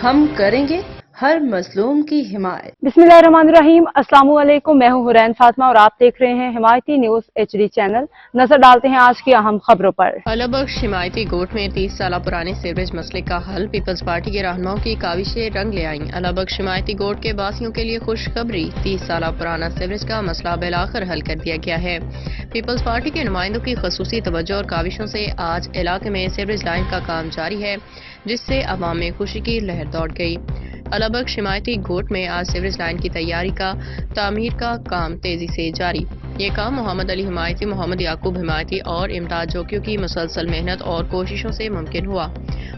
ہم کریں گے ہر مظلوم کی حمایت۔ बिस्मिल्लाहिर्रहमानिर्रहीम। अस्सलाम वालेकुम। मैं हूं हुरैन फातिमा और आप देख रहे हैं हिमायती न्यूज HD चैनल। नजर डालते हैं आज की अहम खबरों पर। अलाबख्श हिमायती गोट में 30 साल पुराने सीवरेज मसले का हल, पीपल्स पार्टी के रहनुमाओं की काविशें रंग ले आईं। अलाबख्श हिमायती गोट के बासियों के लिए खुशखबरी, 30 साल पुराना सीवरेज का मसला बिलाखिर हल कर दिया गया है। पीपल्स पार्टी के नुमाइंदों की खसूसी तवज्जो और काविशों से आज इलाके में सीवरेज लाइन का काम जारी है, जिससे अवाम में खुशी की लहर दौड़ गई। अलाबख्श हिमायती गोट में आज सीवरेज लाइन की तैयारी का तामीर का काम तेजी से जारी। ये काम मोहम्मद अली हिमायती, मोहम्मद याकूब हिमायती और इमदाद जोकियों की मुसलसल मेहनत और कोशिशों से मुमकिन हुआ।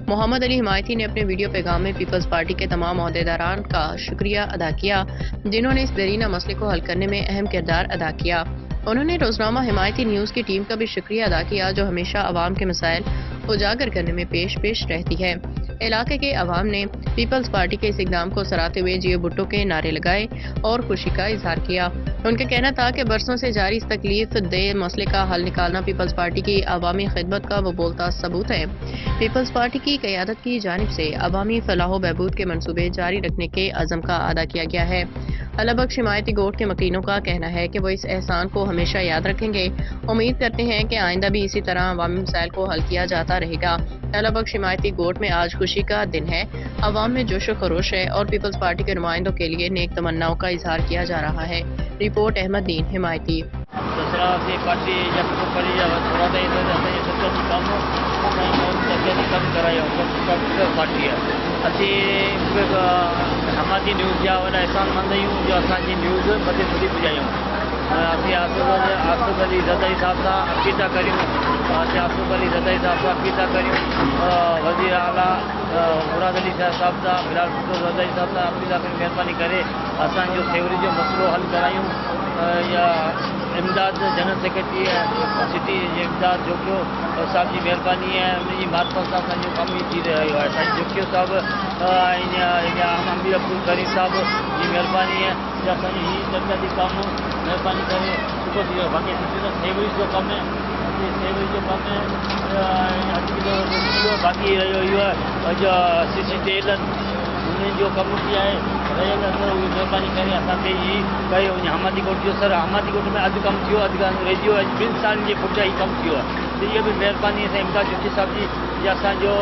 मोहम्मद अली हिमायती ने अपने वीडियो पैगाम में पीपल्स पार्टी के तमाम अहदेदारान का शुक्रिया अदा किया, जिन्होंने इस देरीना मसले को हल करने में अहम किरदार अदा किया। उन्होंने रोजनामा हिमायती न्यूज़ की टीम का भी शुक्रिया अदा किया, जो हमेशा अवाम के मसाइल उजागर करने में पेश रहती है। इलाके के अवाम ने पीपल्स पार्टी के इस इकदाम को सराहते हुए जियो भुट्टो के नारे लगाए और खुशी का इजहार किया। उनका कहना था कि बरसों से जारी इस तकलीफ दे मसले का हल निकालना पीपल्स पार्टी की अवामी खिदमत का वो बोलता सबूत है। पीपल्स पार्टी की क़यादत की जानिब से अवामी फलाह बहबूद के मंसूबे जारी रखने के अज़म का अदा किया गया है। अलाबख्श हिमायती गोट के मकीनों का कहना है कि वो इस एहसान को हमेशा याद रखेंगे। उम्मीद करते हैं कि आइंदा भी इसी तरह अवामी मसाइल को हल किया जाता रहेगा। अलाबख्श हिमायती गोट में आज खुशी का दिन है, अवाम में जोश खरोश है और पीपल्स पार्टी के नुमाइंदों के लिए नेक तमन्नाओं का इजहार किया जा रहा है। रिपोर्ट अहमद दीन हिमायती। हमारी न्यूज़ जा वॾा एहसानमंद आहियूं जो असांजी न्यूज़ मथे सुठी पुॼायूं। असीं आसिफ़ अली ज़रदारी साहब सां अपील था करियूं, आसिफ़ अली ज़रदारी साहब सां अपील था करियूं, वज़ीर आला मुराद अली साहब सां, बिलाल भुट्टो ज़रदारी साहब सां अपील था करियूं, महिरबानी करे असांजो सेवरेज जो मसइलो हल करायूं। या इमदाद जनरल सेक्रेटरी सिटी इमदाद जोकियो साहब जी महिरबानी है, उनकी मार्फत सां असांजो कम ई थी रहियो आहे। असांजे जोकियो साहब अमीर अब्दुल करीम साहब जी महिरबानी है कि असांजी हीअ जॻह कम महिरबानी करे सुठो थी वियो। बाक़ी सेवरेज जो कमु है, सेवरेज जो कमु है 8 किलो बाक़ी रहियो इहो आहे। CC तेल उन्हनि जो कमु बि आहे रहियल, उहे महिरबानी करे असांखे ई कयो। हमादी कोट जो सर हमादी कोट में अधु कमु थियो, अधु रहिजी वियो, 2 सालनि जे पुठियां ई कमु थियो आहे। त इहा बि महिरबानी सां इमदाद जोशी साहब जी जे असांजो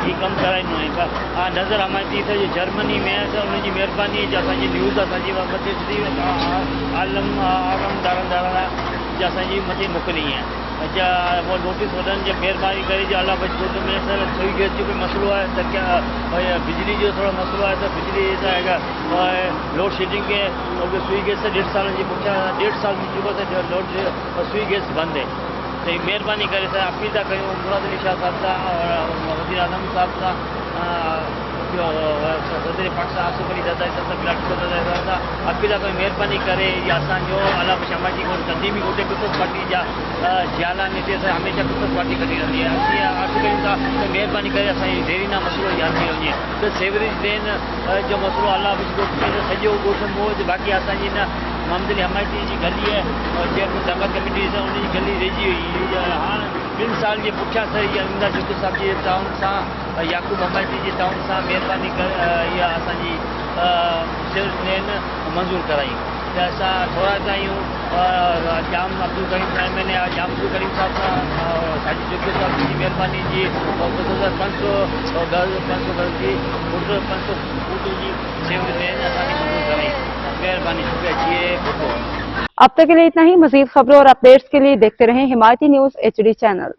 ही कमु कराईंदो आहिनि। नज़र हमायती जो जर्मनी में आहे, त उनजी महिरबानी जे असांजी न्यूज़ असांजी मथे आलम दारा जे असांजी मथे मोकिली आहे। वो नोटिस वठनि जे महिरबानी करे जो अलाबख्श गोट में सर सुई गैस जो कोई मसइलो आहे, त क्या बिजली जो थोरो मसइलो आहे, त बिजली लोड शेडिंग के सुई गैस 1.5 साल जे पुठियां 1.5 साल थी चुको त सुई गैस बंदि है। तो महिरबानी करे सर अपील था कयूं मुराद अली शाह साहब सां और वज़ीर आज़म साहब सां, सदर पाक सां आसिफ़ अली ज़रदारी साहब सां, बिलाल भुट्टो ज़रदारी साहब सां अपील था कयूं महिरबानी करे या असांजो अलाबख्श हिमायती गोट कॾहिं बि गोटे पीपल्स पार्टी जा जियालान हिते असां हमेशह पीपल्स पार्टी कढी रहंदी आहे। असीं अर्ज़ु कयूं था त महिरबानी करे असांजी देरीना मसइलो यादि थी वञे। त सेवरेज लेन जो मसइलो अलाबख्श गोट में सॼो गोठ मौज, बाक़ी असांजी न मोहम्मद अली हिमायती जी गली है और चेयरमैन दंगा कमेटी से उनकी गली रहिजी हुई। हाँ 2 साल के पुठियां सर इहा इमदाद जोशी साहब जे ताउन सां, याकूब हिमायती जे ताउन सां महिरबानी करे इहा असांजी सिर्फ़ लेन मंज़ूर कराई। त असां थोरा आहियूं जाम अब्दुल करीम साहब मैंने जाम अब्दुल करीम साहब सां साजी जोशी साहब जी महिरबानी जी 500 घर की 500 फुट जी सेवरेज लेन असांजी मंज़ूर कराई। मेहरबानी शुक्रिया। अब तक के लिए इतना ही। मज़ीद खबरों और अपडेट्स के लिए देखते रहें हिमायती न्यूज़ HD चैनल।